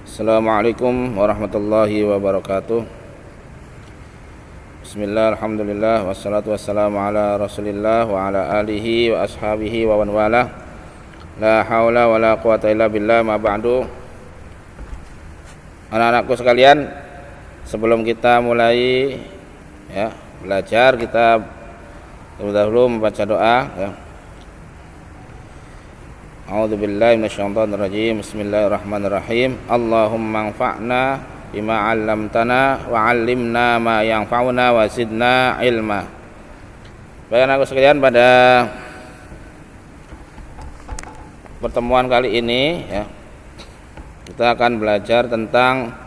Assalamualaikum warahmatullahi wabarakatuh. Bismillah, alhamdulillah, wassalatu wassalamu ala rasulillah wa ala alihi wa ashabihi wa man wala. La haula wa la quwata illa billah, ma ba'du. Anak-anakku sekalian, sebelum kita mulai belajar, kita dahulu membaca doa ya. A'udzubillahi minasyaitonir rajim. Bismillahirrahmanirrahim. Allahumma anfa'na bima 'allamtana wa 'allimna ma yanfa'una wa zidna ilma. Baik anak-anakku sekalian, pada pertemuan kali ini ya, kita akan belajar tentang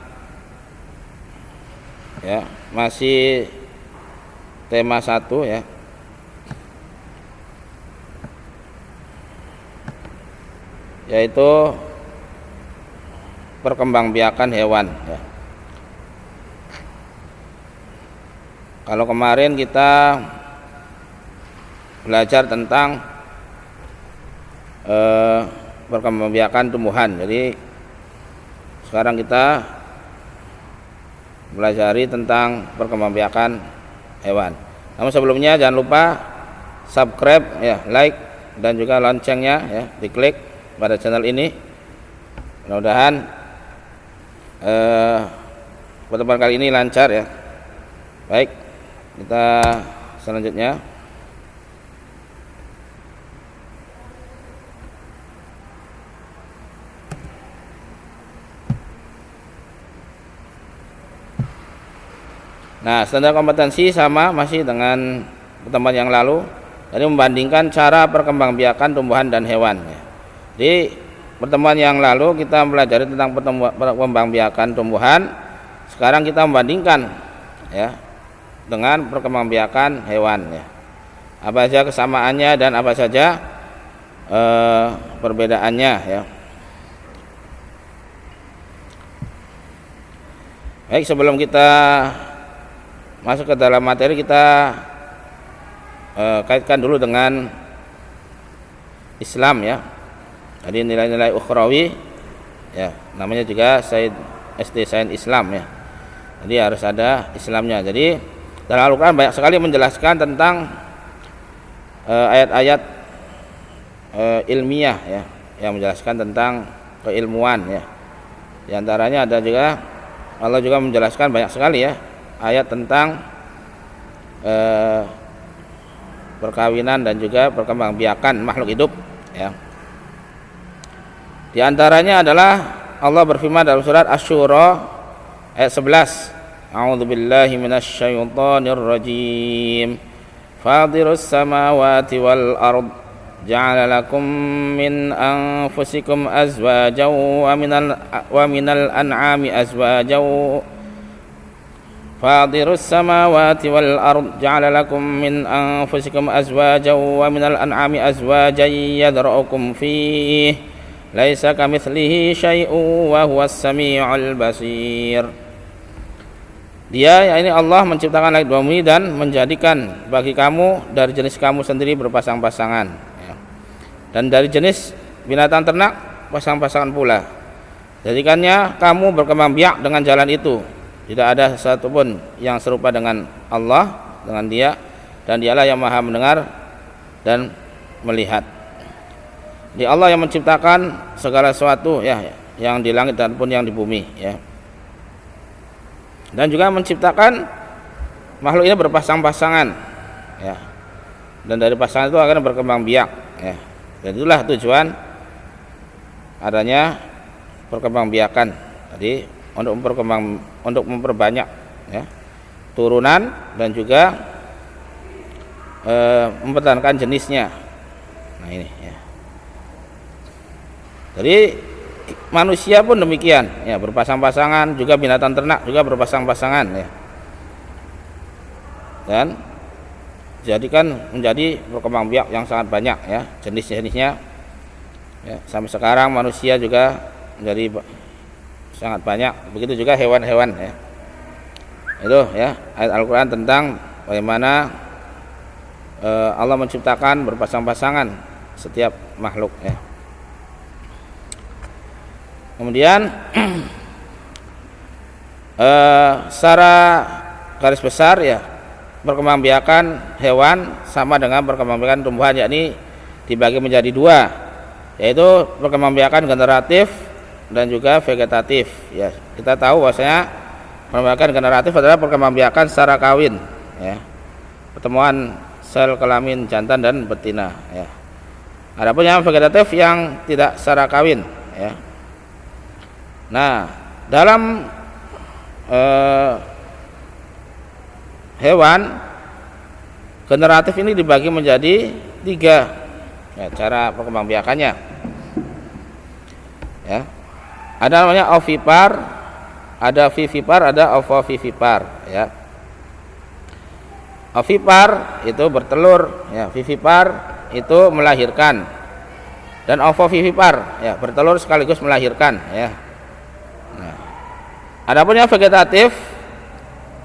masih tema 1 ya, yaitu perkembangbiakan hewan ya. Kalau kemarin kita belajar tentang perkembangbiakan tumbuhan, jadi sekarang kita belajari tentang perkembangbiakan hewan. Namun sebelumnya jangan lupa subscribe ya, like dan juga loncengnya ya, diklik pada channel ini. Mudah-mudahan pertemuan kali ini lancar ya. Baik, kita selanjutnya. Nah, standar kompetensi sama masih dengan pertemuan yang lalu. Jadi membandingkan cara perkembangbiakan tumbuhan dan hewan ya. Di pertemuan yang lalu kita mempelajari tentang perkembangbiakan tumbuhan. Sekarang kita membandingkan ya dengan perkembangbiakan hewan ya. Apa saja kesamaannya dan apa saja perbedaannya ya. Baik, sebelum kita masuk ke dalam materi, kita kaitkan dulu dengan Islam ya. Jadi nilai-nilai ukhrawi ya, namanya juga SD Sains Islam ya. Jadi harus ada Islamnya. Jadi dalam Al-Quran banyak sekali menjelaskan tentang ayat-ayat ilmiah ya, yang menjelaskan tentang keilmuan ya. Di antaranya ada juga Allah juga menjelaskan banyak sekali ya ayat tentang perkawinan dan juga perkembangbiakan makhluk hidup ya. Di antaranya adalah Allah berfirman dalam surat Asy-Syura ayat 11. A'udzubillahi minasyaitonir rajim. Fadirus samawati wal ard ja'ala lakum min anfusikum azwajan wa minal an'ami azwajan. Fadirus samawati wal ard ja'ala lakum min anfusikum azwajan wa minal an'ami azwajan yadra'ukum fihi laisa kamitslihi syai'un wa huwas samii'ul basir. Dia, yakni Allah, menciptakan langit bumi dan menjadikan bagi kamu dari jenis kamu sendiri berpasang-pasangan ya. Dan dari jenis binatang ternak pasang-pasangan pula. Jadikannya kamu berkembang biak dengan jalan itu. Tidak ada sesuatu pun yang serupa dengan Allah, dengan Dia, dan Dialah yang Maha mendengar dan melihat. Di Allah yang menciptakan segala sesuatu ya, yang di langit dan pun yang di bumi ya. Dan juga menciptakan makhluk ini berpasang-pasangan ya. Dan dari pasangan itu akan berkembang biak ya. Dan itulah tujuan adanya perkembangbiakan. Jadi untuk memperbanyak ya turunan dan juga mempertahankan jenisnya. Nah ini ya. Jadi manusia pun demikian ya, berpasang-pasangan, juga binatang ternak juga berpasang-pasangan ya. Dan jadikan menjadi berkembang biak yang sangat banyak ya, jenis-jenisnya ya. Sampai sekarang manusia juga menjadi sangat banyak, begitu juga hewan-hewan ya. Itu ya ayat Al-Quran tentang bagaimana Allah menciptakan berpasang-pasangan setiap makhluk ya. Kemudian Secara garis besar ya, perkembangbiakan hewan sama dengan perkembangbiakan tumbuhan, yakni dibagi menjadi dua, yaitu perkembangbiakan generatif dan juga vegetatif ya. Kita tahu bahwasanya perkembangbiakan generatif adalah perkembangbiakan secara kawin ya, pertemuan sel kelamin jantan dan betina ya. Adapun yang vegetatif yang tidak secara kawin ya. Nah, dalam hewan generatif ini dibagi menjadi tiga ya, cara perkembangbiakannya ya. Ada namanya ovipar, ada vivipar, ada ovovivipar ya. Ovipar itu bertelur ya, vivipar itu melahirkan, dan ovovivipar ya, bertelur sekaligus melahirkan ya. Nah, adapun yang vegetatif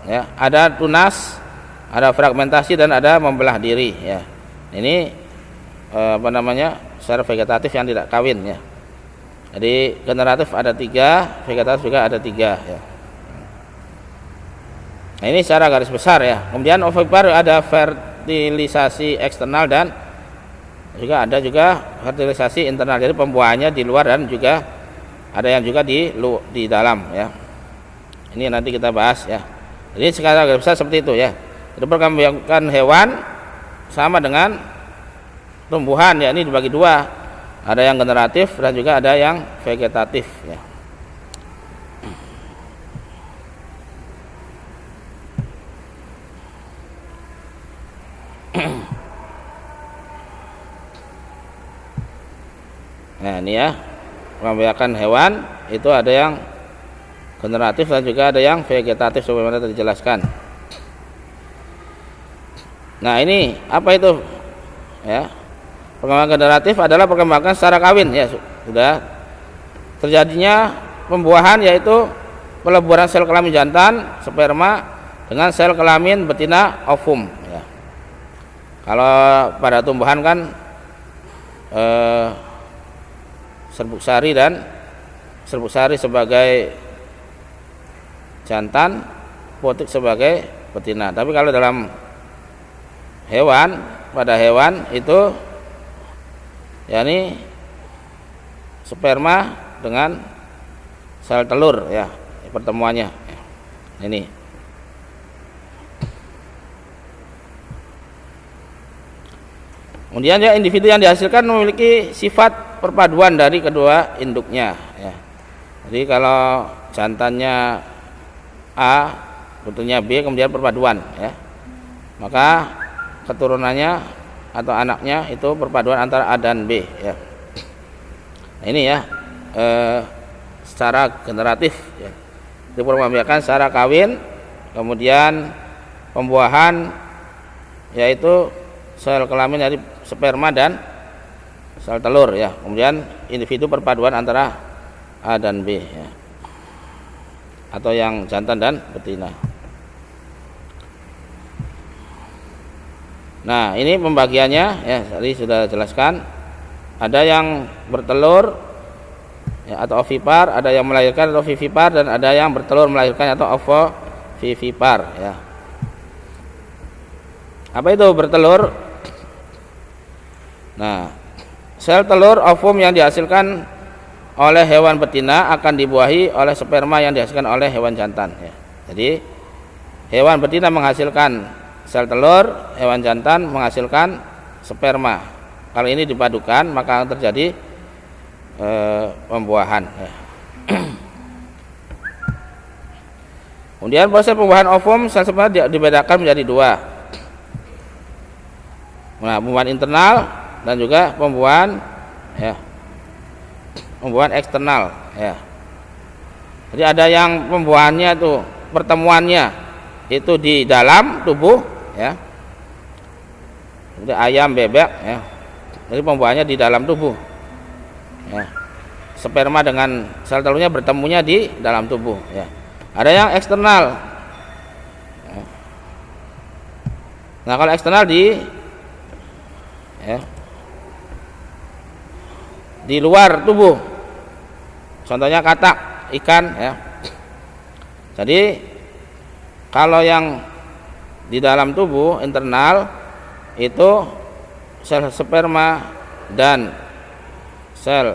ya, ada tunas, ada fragmentasi, dan ada membelah diri ya. Ini secara vegetatif yang tidak kawin ya. Jadi generatif ada tiga, vegetatif juga ada tiga ya. Nah, ini secara garis besar ya. Kemudian ovipar ada fertilisasi eksternal dan juga ada fertilisasi internal. Jadi pembuahannya di luar dan juga ada yang juga di dalam ya. Ini nanti kita bahas ya. Jadi secara garis besar seperti itu ya. Jadi perkembangbiakan hewan sama dengan tumbuhan ya, ini dibagi dua. Ada yang generatif dan juga ada yang vegetatif ya. Nah, ini ya, perkembangbiakan hewan itu ada yang generatif dan juga ada yang vegetatif sebagaimana tadi dijelaskan. Nah, ini apa itu ya? Perkembangan generatif adalah perkembangan secara kawin ya, sudah terjadinya pembuahan, yaitu peleburan sel kelamin jantan sperma dengan sel kelamin betina ovum ya. Kalau pada tumbuhan kan serbuk sari sebagai jantan, potik sebagai betina. Tapi kalau dalam hewan, pada hewan itu yakni sperma dengan sel telur ya, pertemuannya ya. Ini kemudian ya, individu yang dihasilkan memiliki sifat perpaduan dari kedua induknya ya. Jadi kalau jantannya A, betulnya B, kemudian perpaduan ya, maka keturunannya atau anaknya itu perpaduan antara A dan B ya. Nah, ini ya secara generatif ya. Itu perkembangbiakan secara kawin, kemudian pembuahan yaitu sel kelamin dari sperma dan sel telur ya. Kemudian individu perpaduan antara A dan B ya, atau yang jantan dan betina. Nah, ini pembagiannya ya, tadi sudah jelaskan. Ada yang bertelur ya, atau ovipar, ada yang melahirkan atau vivipar, dan ada yang bertelur melahirkan atau ovovivipar ya. Apa itu bertelur? Nah, sel telur ovum yang dihasilkan oleh hewan betina akan dibuahi oleh sperma yang dihasilkan oleh hewan jantan ya. Jadi hewan betina menghasilkan sel telur, hewan jantan menghasilkan sperma. Kalau ini dipadukan maka akan terjadi pembuahan ya. Kemudian proses pembuahan ovum sel sperma dibedakan menjadi dua. Nah, pembuahan internal dan juga pembuahan eksternal ya. Jadi ada yang pembuahannya itu, pertemuannya itu di dalam tubuh ya. Jadi ayam, bebek ya. Jadi pembuahannya di dalam tubuh ya. Sperma dengan sel telurnya bertemunya di dalam tubuh ya. Ada yang eksternal ya. Nah, kalau eksternal di luar tubuh, contohnya katak ikan ya. Jadi kalau yang di dalam tubuh internal itu sel sperma dan sel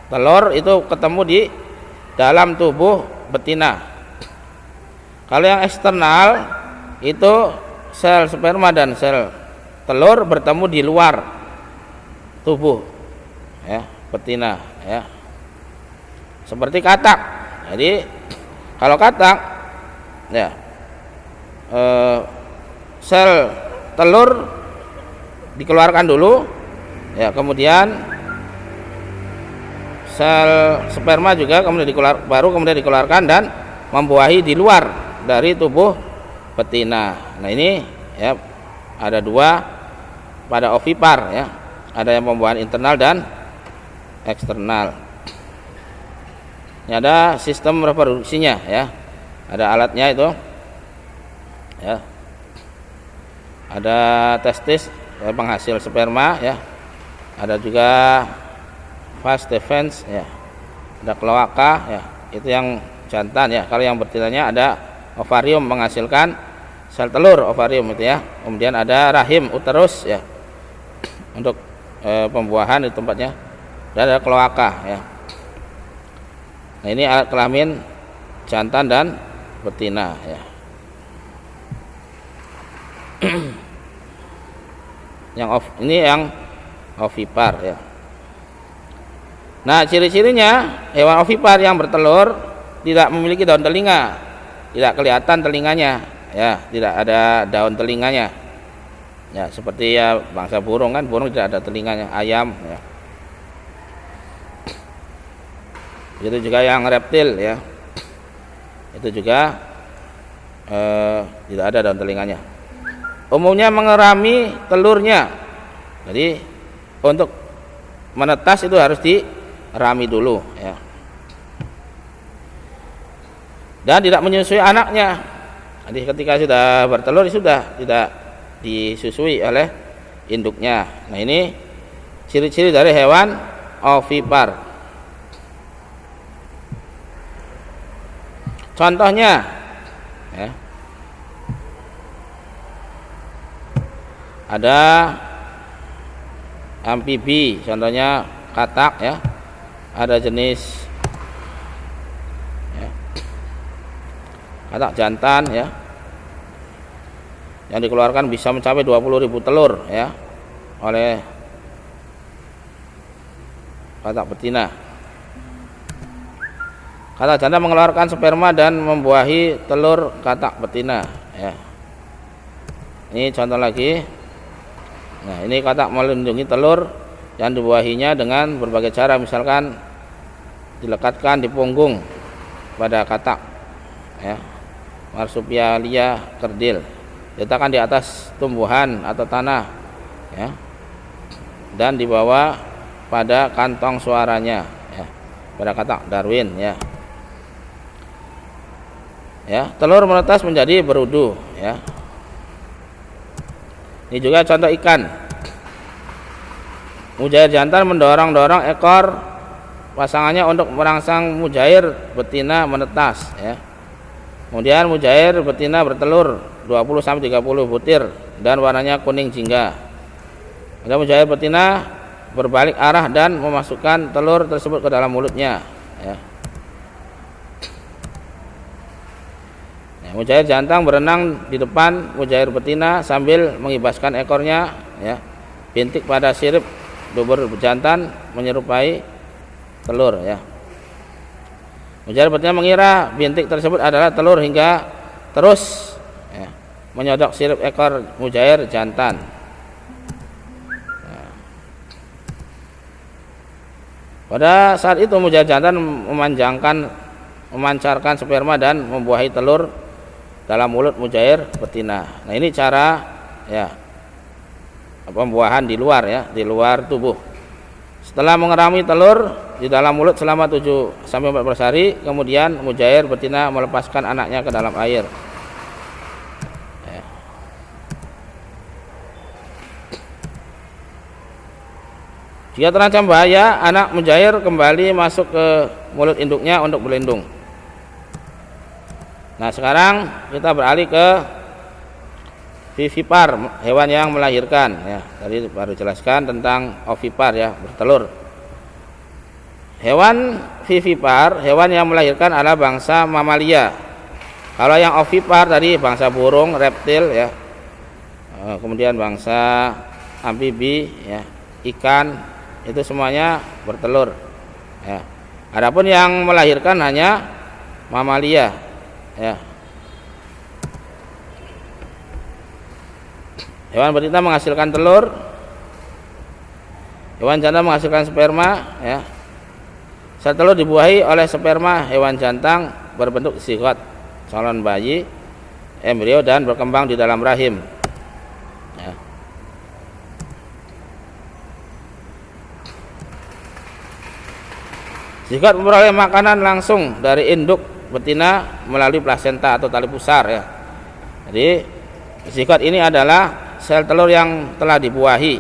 telur itu ketemu di dalam tubuh betina. Kalau yang eksternal itu sel sperma dan sel telur bertemu di luar tubuh ya betina ya, seperti katak. Jadi kalau katak ya sel telur dikeluarkan dulu ya, kemudian sel sperma juga kemudian kemudian dikeluarkan dan membuahi di luar dari tubuh betina. Nah ini ya ada dua pada ovipar ya, ada yang pembuahan internal dan eksternal. Ini ada sistem reproduksinya ya, ada alatnya itu ya, ada testis penghasil sperma ya, ada juga vas defense ya, ada kloaka ya, itu yang jantan ya. Kalau yang betinanya ada ovarium menghasilkan sel telur ovarium itu ya, kemudian ada rahim uterus ya untuk pembuahan di tempatnya, dan ada kloaka ya. Nah ini alat kelamin jantan dan betina ya. Ini yang ovipar ya. Nah ciri-cirinya hewan ovipar yang bertelur tidak memiliki daun telinga, tidak kelihatan telinganya ya, tidak ada daun telinganya ya, seperti ya bangsa burung kan, burung tidak ada telinganya, ayam ya. Itu juga yang reptil ya, itu juga tidak ada daun telinganya. Umumnya mengerami telurnya, jadi untuk menetas itu harus dirami dulu ya, dan tidak menyusui anaknya. Jadi ketika sudah bertelur sudah tidak disusui oleh induknya. Nah ini ciri-ciri dari hewan ovipar. Contohnya ya, ada amfibi, contohnya katak ya, ada jenis ya, katak jantan ya, yang dikeluarkan bisa mencapai 20.000 telur ya oleh katak betina. Katak jantan mengeluarkan sperma dan membuahi telur katak betina ya. Ini contoh lagi. Nah ini katak melindungi telur yang dibuahinya dengan berbagai cara, misalkan dilekatkan di punggung pada katak ya, marsupialia kerdil, diletakkan di atas tumbuhan atau tanah ya, dan dibawa pada kantong suaranya ya, pada katak Darwin ya. Ya, telur menetas menjadi berudu ya. Ini juga contoh ikan. Mujair jantan mendorong-dorong ekor pasangannya untuk merangsang mujair betina menetas ya. Kemudian mujair betina bertelur 20-30 butir dan warnanya kuning jingga. Kemudian mujair betina berbalik arah dan memasukkan telur tersebut ke dalam mulutnya ya. Mujair jantan berenang di depan mujair betina sambil mengibaskan ekornya ya. Bintik pada sirip dubur jantan menyerupai telur ya. Mujair betina mengira bintik tersebut adalah telur hingga terus ya, menyodok sirip ekor mujair jantan ya. Pada saat itu mujair jantan memancarkan sperma dan membuahi telur dalam mulut mujair betina. Nah ini cara ya pembuahan di luar ya, di luar tubuh. Setelah mengerami telur di dalam mulut selama 7-14 hari, kemudian mujair betina melepaskan anaknya ke dalam air ya. Jika terancam bahaya, anak mujair kembali masuk ke mulut induknya untuk berlindung. Nah, sekarang kita beralih ke vivipar, hewan yang melahirkan ya. Tadi baru jelaskan tentang ovipar ya, bertelur. Hewan vivipar, hewan yang melahirkan adalah bangsa mamalia. Kalau yang ovipar tadi bangsa burung, reptil ya. Kemudian bangsa amfibi ya, ikan, itu semuanya bertelur ya. Adapun yang melahirkan hanya mamalia ya. Hewan betina menghasilkan telur, hewan jantan menghasilkan sperma ya. Sel telur dibuahi oleh sperma hewan jantan berbentuk zigot, calon bayi, embrio, dan berkembang di dalam rahim ya. Zigot memperoleh makanan langsung dari induk betina melalui plasenta atau tali pusar ya. Jadi zigot ini adalah sel telur yang telah dibuahi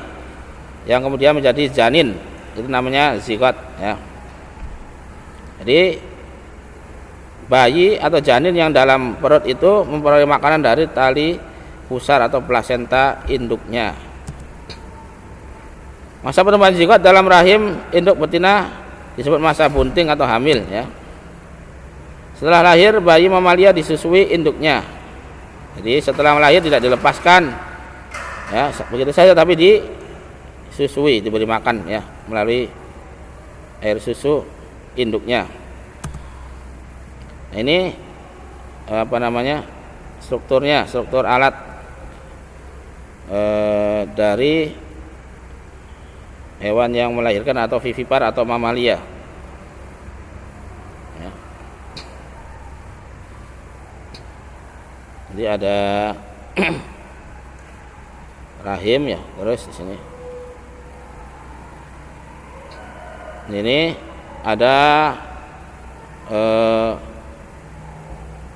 yang kemudian menjadi janin, itu namanya zigot ya. Jadi bayi atau janin yang dalam perut itu memperoleh makanan dari tali pusar atau plasenta induknya. Masa pertumbuhan zigot dalam rahim induk betina disebut masa bunting atau hamil ya. Setelah lahir, bayi mamalia disusui induknya. Jadi setelah melahir tidak dilepaskan ya begitu saja, tapi disusui, diberi makan ya melalui air susu induknya. Nah, ini apa namanya, strukturnya, struktur alat dari hewan yang melahirkan atau vivipar atau mamalia ya. Jadi ada rahim ya, terus di sini ini ada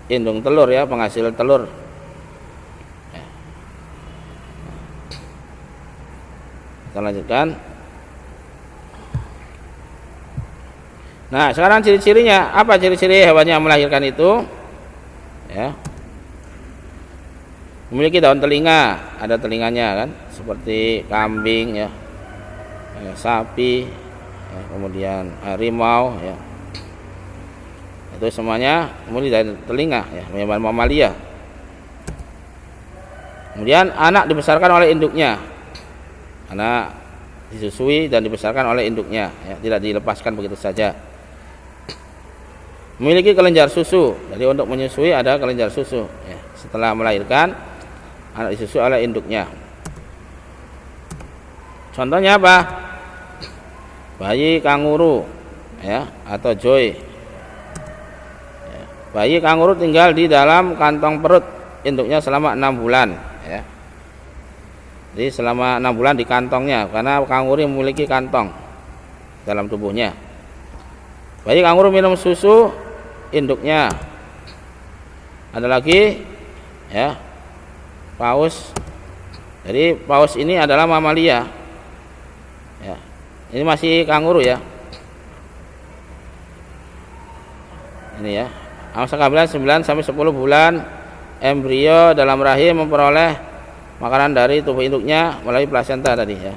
indung telur ya, penghasil telur ya. Kita lanjutkan. Nah, sekarang ciri-cirinya apa? Ciri-ciri hewan yang melahirkan itu ya, memiliki daun telinga, ada telinganya kan, seperti kambing ya, sapi ya, kemudian harimau ya, itu semuanya memiliki daun telinga ya, hewan mamalia. Kemudian anak dibesarkan oleh induknya, anak disusui dan dibesarkan oleh induknya ya, tidak dilepaskan begitu saja. Memiliki kelenjar susu, jadi untuk menyusui ada kelenjar susu ya. Setelah melahirkan, anak disusui oleh induknya. Contohnya apa? Bayi kanguru ya, atau joy ya. Bayi kanguru tinggal di dalam kantong perut induknya selama 6 bulan ya. Jadi selama 6 bulan di kantongnya, karena kanguru memiliki kantong dalam tubuhnya. Bayi kanguru minum susu induknya. Ada lagi ya, paus. Jadi paus ini adalah mamalia ya. Ini masih kanguru ya. Ini ya, masa kehamilan 9 sampai 10 bulan, embrio dalam rahim memperoleh makanan dari tubuh induknya melalui plasenta tadi ya.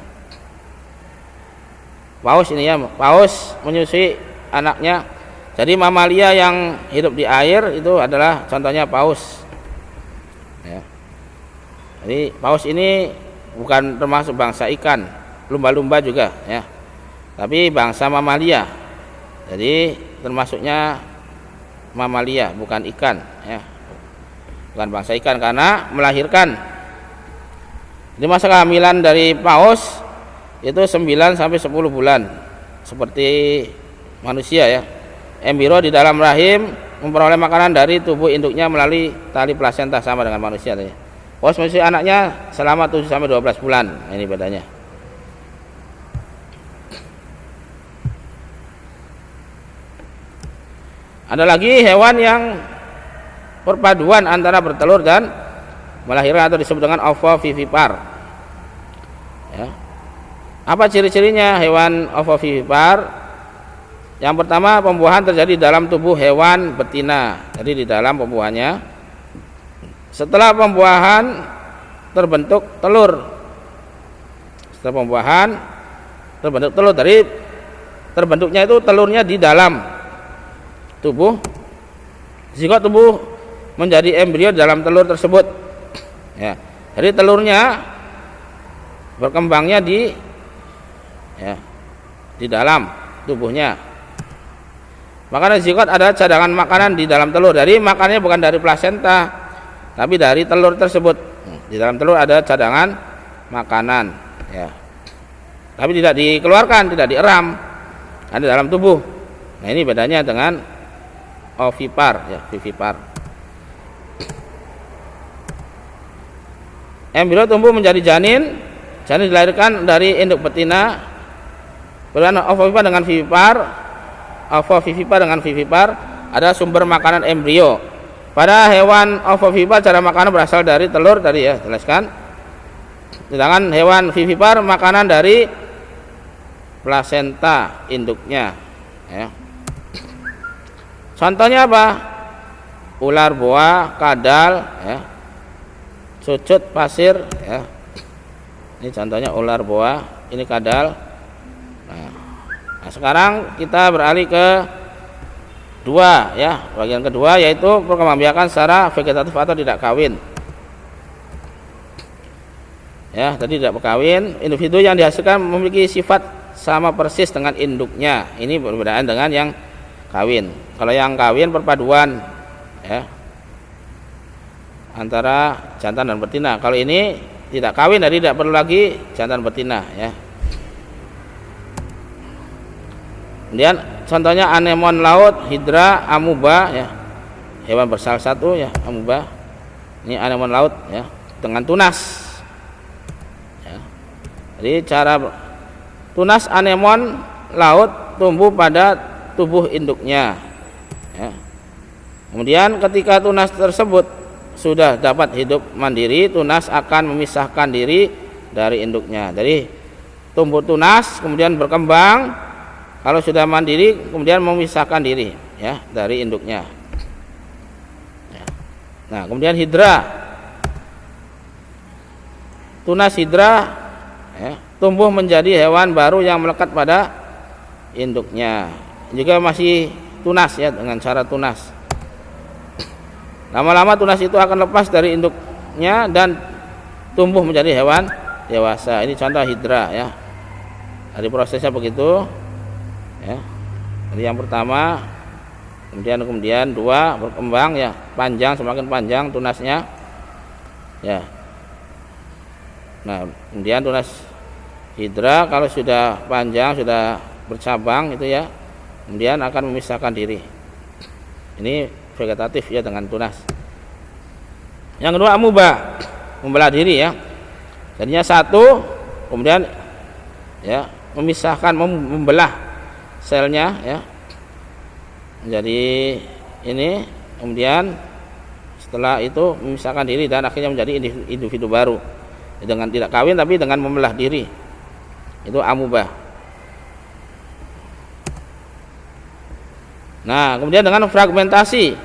Paus ini ya, paus menyusui anaknya. Jadi mamalia yang hidup di air itu adalah contohnya paus ya. Jadi paus ini bukan termasuk bangsa ikan, lumba-lumba juga ya, tapi bangsa mamalia. Jadi termasuknya mamalia, bukan ikan ya, bukan bangsa ikan karena melahirkan. Di masa kehamilan dari paus itu 9 sampai 10 bulan seperti manusia ya. Embrio di dalam rahim memperoleh makanan dari tubuh induknya melalui tali plasenta, sama dengan manusia tadi. Paus menyusui anaknya selama 7 sampai 12 bulan. Ini bedanya. Ada lagi hewan yang perpaduan antara bertelur dan melahirkan atau disebut dengan ovovivipar. Ya. Apa ciri-cirinya hewan ovovivipar? Yang pertama, pembuahan terjadi dalam tubuh hewan betina. Jadi di dalam pembuahannya. Setelah pembuahan terbentuk telur. Setelah pembuahan terbentuk telur. Dari terbentuknya itu telurnya di dalam tubuh zigot, tubuh menjadi embrio dalam telur tersebut. Ya. Jadi telurnya berkembangnya di dalam tubuhnya. Makanya zigot ada cadangan makanan di dalam telur. Jadi makannya bukan dari plasenta, tapi dari telur tersebut. Di dalam telur ada cadangan makanan, ya. Tapi tidak dikeluarkan, tidak dieram, ada dalam tubuh. Nah, ini bedanya dengan ovipar, ya, vivipar. Embrio tumbuh menjadi janin. Janin dilahirkan dari induk betina. Perbedaan ovovivipar dengan vivipar. Ovovivipar dengan vivipar ada sumber makanan embrio. Pada hewan ovovivipar cara makanan berasal dari telur tadi, ya, jelaskan. Sedangkan hewan vivipar makanan dari plasenta induknya, ya. Contohnya apa? Ular boa, kadal, ya. Cucut, pasir, ya. Ini contohnya ular boa, ini kadal. Nah, sekarang kita beralih ke dua, ya, bagian kedua, yaitu perkembangbiakan secara vegetatif atau tidak kawin. Ya, tadi tidak berkawin. Individu yang dihasilkan memiliki sifat sama persis dengan induknya. Ini perbedaan dengan yang kawin. Kalau yang kawin perpaduan, ya, antara jantan dan betina. Kalau ini tidak kawin, jadi tidak perlu lagi jantan betina, ya. Kemudian contohnya anemon laut, hidra, amuba, ya, hewan bersalah satu, ya, amuba. Ini anemon laut, ya, dengan tunas, ya. Jadi cara tunas anemon laut tumbuh pada tubuh induknya, ya. Kemudian ketika tunas tersebut sudah dapat hidup mandiri, tunas akan memisahkan diri dari induknya. Jadi tumbuh tunas, kemudian berkembang. Kalau sudah mandiri, kemudian memisahkan diri, ya, dari induknya. Ya. Nah, kemudian hidra, tunas hidra, ya, tumbuh menjadi hewan baru yang melekat pada induknya. Juga masih tunas, ya, dengan cara tunas. Lama-lama tunas itu akan lepas dari induknya dan tumbuh menjadi hewan dewasa. Ini contoh hidra, ya. Dari prosesnya begitu. Ya, jadi yang pertama, kemudian dua berkembang, ya, panjang, semakin panjang tunasnya, ya. Nah, kemudian tunas hidra kalau sudah panjang, sudah bercabang itu, ya, kemudian akan memisahkan diri. Ini vegetatif, ya, dengan tunas. Yang kedua amuba, membelah diri, ya. Jadinya satu, kemudian, ya, memisahkan, membelah selnya, ya, menjadi ini, kemudian setelah itu memisahkan diri dan akhirnya menjadi individu baru dengan tidak kawin tapi dengan membelah diri. Itu amuba. Nah, kemudian dengan fragmentasi,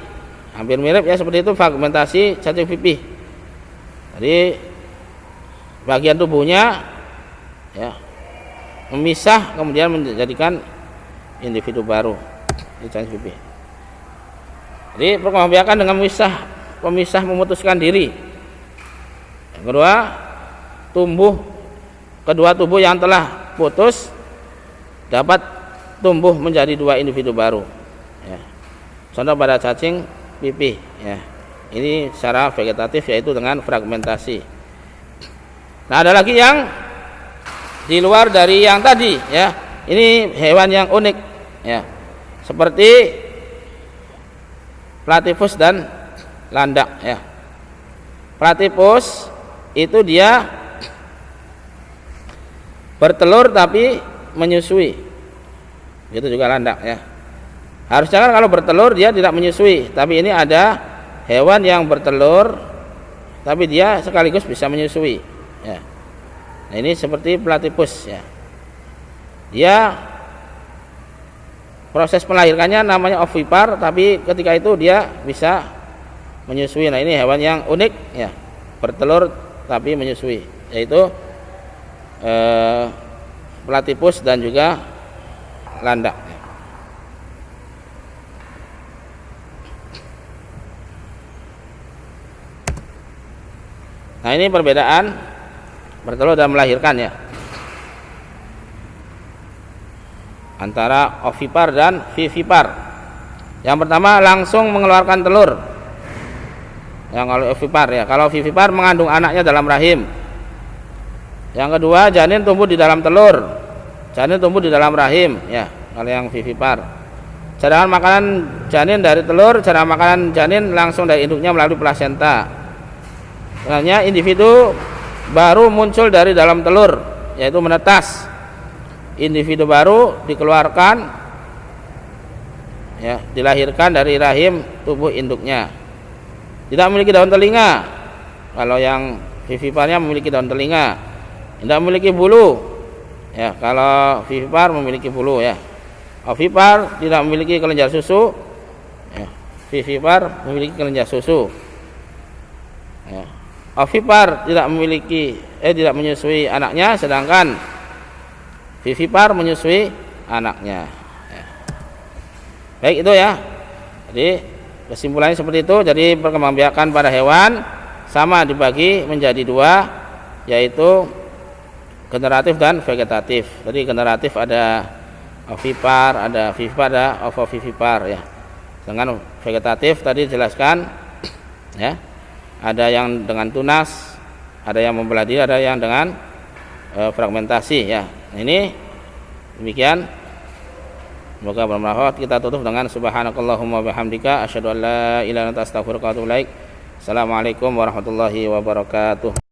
hampir mirip, ya, seperti itu fragmentasi cacing pipih. Jadi bagian tubuhnya, ya, memisah kemudian menjadikan individu baru di cacing pipih. Jadi perkembangbiakan dengan pemisah memutuskan diri. Yang kedua, kedua tubuh yang telah putus dapat tumbuh menjadi dua individu baru, ya. Contoh pada cacing pipih, ya. Ini secara vegetatif, yaitu dengan fragmentasi. Nah, ada lagi yang di luar dari yang tadi, ya. Ini hewan yang unik, ya, seperti platypus dan landak, ya. Platypus itu dia bertelur tapi menyusui, itu juga landak, ya. Harusnya kan kalau bertelur dia tidak menyusui, tapi ini ada hewan yang bertelur tapi dia sekaligus bisa menyusui, ya. Nah, ini seperti platypus, ya. dia proses melahirkannya namanya ovipar, tapi ketika itu dia bisa menyusui. Nah, ini hewan yang unik ya, bertelur tapi menyusui, yaitu platypus dan juga landak. Nah, ini perbedaan bertelur dan melahirkan ya, antara ovipar dan vivipar. Yang pertama langsung mengeluarkan telur, yang kalau ovipar ya. Kalau vivipar mengandung anaknya dalam rahim. Yang kedua, janin tumbuh di dalam telur, janin tumbuh di dalam rahim ya, kalau yang vivipar. Cadangan makanan janin dari telur, cadangan makanan janin langsung dari induknya melalui plasenta. Sebenarnya individu baru muncul dari dalam telur, yaitu menetas. Individu baru dikeluarkan ya, dilahirkan dari rahim tubuh induknya. Tidak memiliki daun telinga. Kalau yang viviparnya memiliki daun telinga. Tidak memiliki bulu ya, kalau vivipar memiliki bulu ya. Ovipar tidak memiliki kelenjar susu ya. Vivipar memiliki kelenjar susu ya. Ovipar tidak menyusui anaknya, sedangkan vivipar menyusui anaknya ya. Baik, itu ya. Jadi kesimpulannya seperti itu. Jadi perkembangbiakan pada hewan sama dibagi menjadi dua, yaitu generatif dan vegetatif. Jadi generatif ada ovipar, ada vivipar, ada ovovivipar ya. Dengan vegetatif tadi dijelaskan ya, ada yang dengan tunas, ada yang membelah diri, ada yang dengan fragmentasi ya. Ini demikian. Semoga bermanfaat. Kita tutup dengan subhanakallahumma bihamdika asyhadu an la ilaha illa anta astaghfiruka wa atubu ilaik. Assalamualaikum warahmatullahi wabarakatuh.